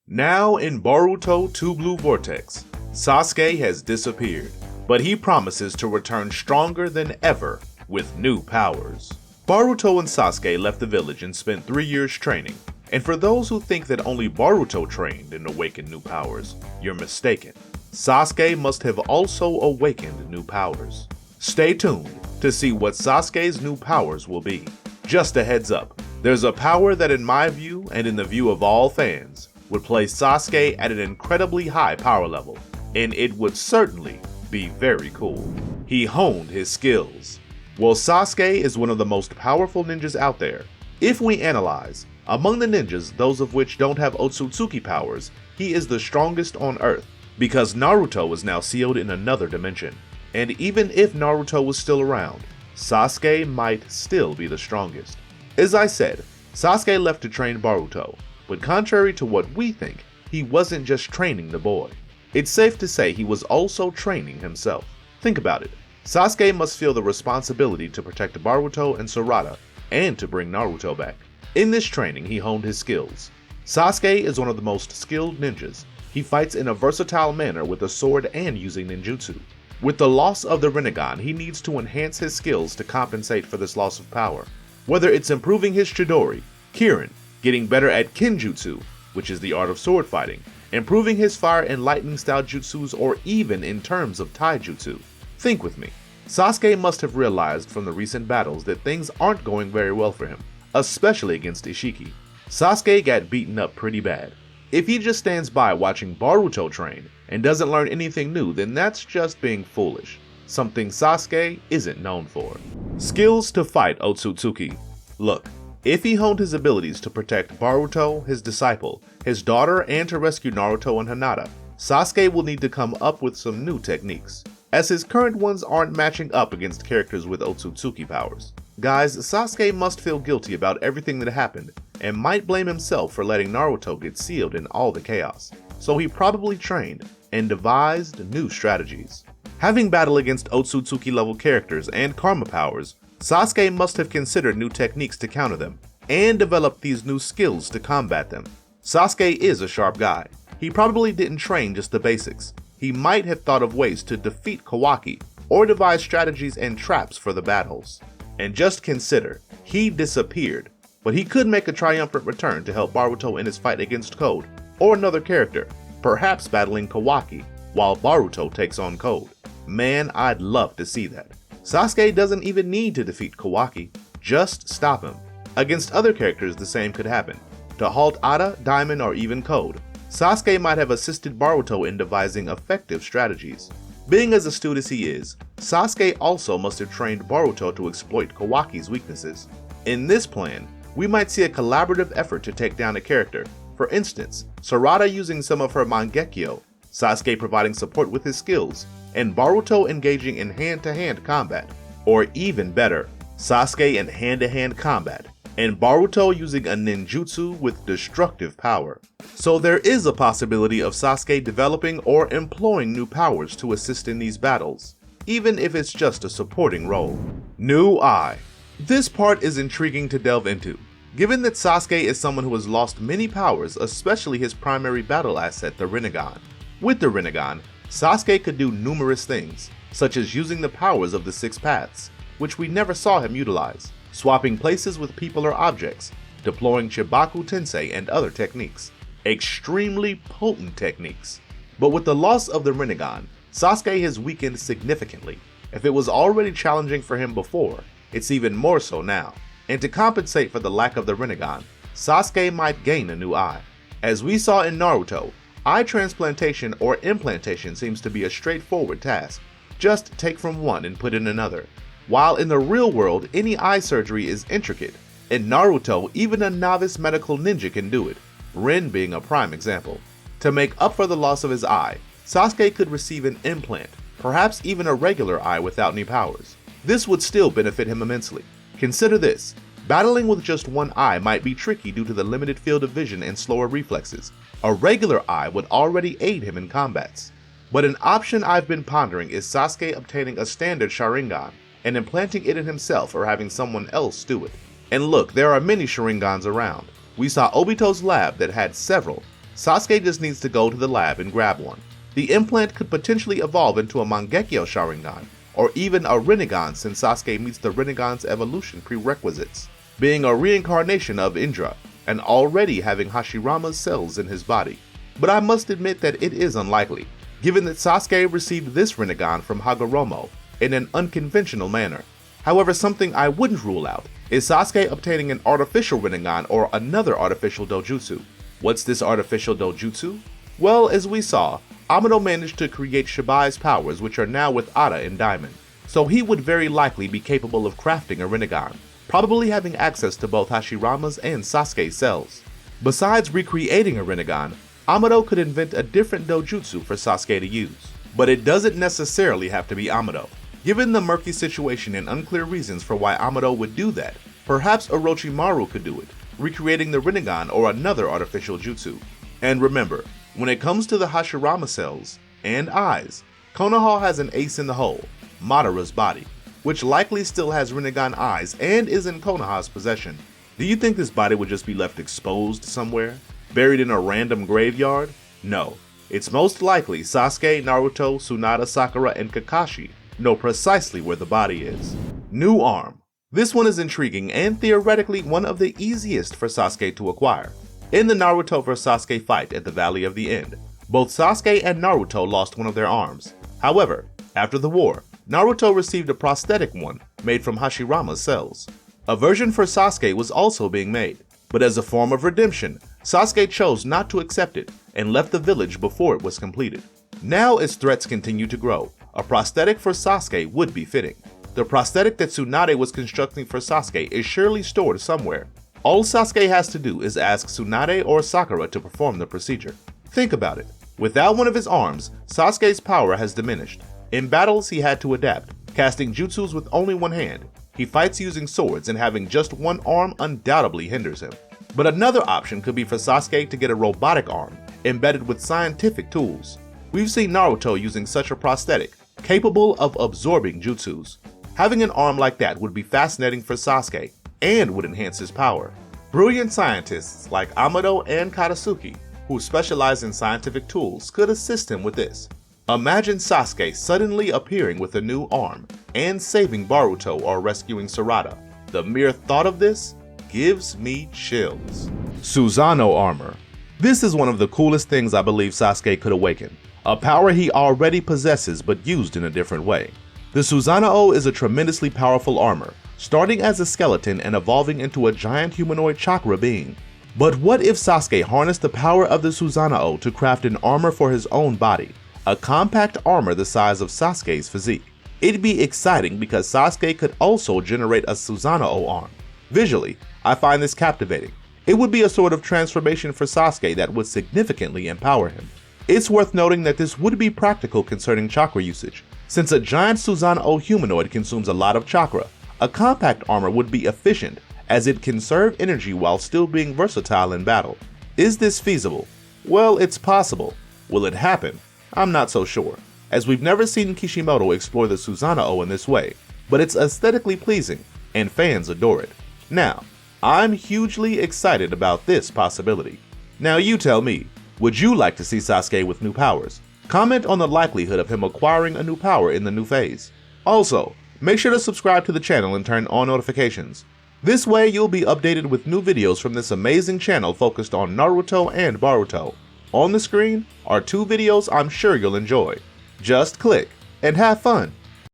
Now in Boruto 2 Blue Vortex, Sasuke has disappeared, but he promises to return stronger than ever with new powers. Boruto and Sasuke left the village and spent 3 years training, and for those who think that only Boruto trained and awakened new powers, you're mistaken. Sasuke must have also awakened new powers. Stay tuned to see what Sasuke's new powers will be. Just a heads up, there's a power that in my view and in the view of all fans would place Sasuke at an incredibly high power level, and it would certainly be very cool. He honed his skills. Well, Sasuke is one of the most powerful ninjas out there. If we analyze, among the ninjas, those of which don't have Otsutsuki powers, he is the strongest on Earth, because Naruto is now sealed in another dimension. And even if Naruto was still around, Sasuke might still be the strongest. As I said, Sasuke left to train Boruto, but contrary to what we think, he wasn't just training the boy. It's safe to say he was also training himself. Think about it. Sasuke must feel the responsibility to protect Boruto and Sarada, and to bring Naruto back. In this training, he honed his skills. Sasuke is one of the most skilled ninjas. He fights in a versatile manner with a sword and using ninjutsu. With the loss of the Rinnegan, he needs to enhance his skills to compensate for this loss of power. Whether it's improving his Chidori, Kirin, getting better at Kenjutsu, which is the art of sword fighting, improving his fire and lightning style jutsus, or even in terms of taijutsu. Think with me. Sasuke must have realized from the recent battles that things aren't going very well for him, especially against Ishiki. Sasuke got beaten up pretty bad. If he just stands by watching Boruto train and doesn't learn anything new, then that's just being foolish, something Sasuke isn't known for. Skills to fight Otsutsuki. Look, if he honed his abilities to protect Boruto, his disciple, his daughter, and to rescue Naruto and Hinata, Sasuke will need to come up with some new techniques, as his current ones aren't matching up against characters with Otsutsuki powers. Guys, Sasuke must feel guilty about everything that happened, and might blame himself for letting Naruto get sealed in all the chaos, so he probably trained and devised new strategies. Having battle against Otsutsuki level characters and karma powers, Sasuke must have considered new techniques to counter them, and developed these new skills to combat them. Sasuke is a sharp guy. He probably didn't train just the basics. He might have thought of ways to defeat Kawaki, or devise strategies and traps for the battles. And just consider, he disappeared, but he could make a triumphant return to help Boruto in his fight against Code, or another character, perhaps battling Kawaki, while Boruto takes on Code. Man, I'd love to see that. Sasuke doesn't even need to defeat Kawaki, just stop him. Against other characters the same could happen. To halt Ada, Diamond, or even Code, Sasuke might have assisted Boruto in devising effective strategies. Being as astute as he is, Sasuke also must have trained Boruto to exploit Kawaki's weaknesses. In this plan, we might see a collaborative effort to take down a character. For instance, Sarada using some of her Mangekyo, Sasuke providing support with his skills, and Boruto engaging in hand-to-hand combat. Or even better, Sasuke in hand-to-hand combat, and Boruto using a ninjutsu with destructive power. So there is a possibility of Sasuke developing or employing new powers to assist in these battles, even if it's just a supporting role. New Eye. This part is intriguing to delve into, given that Sasuke is someone who has lost many powers, especially his primary battle asset, the Rinnegan. With the Rinnegan, Sasuke could do numerous things, such as using the powers of the Six Paths, which we never saw him utilize, swapping places with people or objects, deploying Chibaku Tensei and other techniques. Extremely potent techniques. But with the loss of the Rinnegan, Sasuke has weakened significantly. If it was already challenging for him before, it's even more so now. And to compensate for the lack of the Rinnegan, Sasuke might gain a new eye. As we saw in Naruto, eye transplantation or implantation seems to be a straightforward task. Just take from one and put in another. While in the real world, any eye surgery is intricate. In Naruto, even a novice medical ninja can do it, Rin being a prime example. To make up for the loss of his eye, Sasuke could receive an implant, perhaps even a regular eye without any powers. This would still benefit him immensely. Consider this, battling with just one eye might be tricky due to the limited field of vision and slower reflexes. A regular eye would already aid him in combats. But an option I've been pondering is Sasuke obtaining a standard Sharingan and implanting it in himself or having someone else do it. And look, there are many Sharingans around. We saw Obito's lab that had several, Sasuke just needs to go to the lab and grab one. The implant could potentially evolve into a Mangekyo Sharingan, or even a Rinnegan since Sasuke meets the Rinnegan's evolution prerequisites, being a reincarnation of Indra, and already having Hashirama's cells in his body. But I must admit that it is unlikely, given that Sasuke received this Rinnegan from Hagoromo in an unconventional manner. However, something I wouldn't rule out is Sasuke obtaining an artificial Rinnegan or another artificial dojutsu. What's this artificial dojutsu? Well, as we saw, Amado managed to create Shibai's powers, which are now with Ada and Diamond, so he would very likely be capable of crafting a Rinnegan, probably having access to both Hashirama's and Sasuke's cells. Besides recreating a Rinnegan, Amado could invent a different dojutsu for Sasuke to use. But it doesn't necessarily have to be Amado. Given the murky situation and unclear reasons for why Amado would do that, perhaps Orochimaru could do it, recreating the Rinnegan or another artificial jutsu. And remember, when it comes to the Hashirama cells and eyes, Konoha has an ace in the hole, Madara's body, which likely still has Rinnegan eyes and is in Konoha's possession. Do you think this body would just be left exposed somewhere, buried in a random graveyard? No, it's most likely Sasuke, Naruto, Tsunade, Sakura, and Kakashi know precisely where the body is. New arm. This one is intriguing and theoretically one of the easiest for Sasuke to acquire. In the Naruto vs Sasuke fight at the Valley of the End, both Sasuke and Naruto lost one of their arms. However, after the war, Naruto received a prosthetic one made from Hashirama's cells. A version for Sasuke was also being made, but as a form of redemption, Sasuke chose not to accept it and left the village before it was completed. Now, as threats continue to grow, a prosthetic for Sasuke would be fitting. The prosthetic that Tsunade was constructing for Sasuke is surely stored somewhere. All Sasuke has to do is ask Tsunade or Sakura to perform the procedure. Think about it. Without one of his arms, Sasuke's power has diminished. In battles, he had to adapt, casting jutsus with only one hand. He fights using swords, and having just one arm undoubtedly hinders him. But another option could be for Sasuke to get a robotic arm, embedded with scientific tools. We've seen Naruto using such a prosthetic, capable of absorbing jutsus. Having an arm like that would be fascinating for Sasuke, and would enhance his power. Brilliant scientists like Amado and Katasuki, who specialize in scientific tools, could assist him with this. Imagine Sasuke suddenly appearing with a new arm, and saving Boruto or rescuing Sarada. The mere thought of this gives me chills. Susanoo armor. This is one of the coolest things I believe Sasuke could awaken, a power he already possesses but used in a different way. The Susanoo is a tremendously powerful armor, starting as a skeleton and evolving into a giant humanoid chakra being. But what if Sasuke harnessed the power of the Susanoo to craft an armor for his own body, a compact armor the size of Sasuke's physique? It'd be exciting because Sasuke could also generate a Susanoo arm. Visually, I find this captivating. It would be a sort of transformation for Sasuke that would significantly empower him. It's worth noting that this would be practical concerning chakra usage. Since a giant Susanoo humanoid consumes a lot of chakra, a compact armor would be efficient as it can conserve energy while still being versatile in battle. Is this feasible? Well, it's possible. Will it happen? I'm not so sure, as we've never seen Kishimoto explore the Susanoo in this way, but it's aesthetically pleasing, and fans adore it. Now, I'm hugely excited about this possibility. Now you tell me, would you like to see Sasuke with new powers? Comment on the likelihood of him acquiring a new power in the new phase. Also, make sure to subscribe to the channel and turn on notifications. This way you'll be updated with new videos from this amazing channel focused on Naruto and Boruto. On the screen are two videos I'm sure you'll enjoy. Just click and have fun.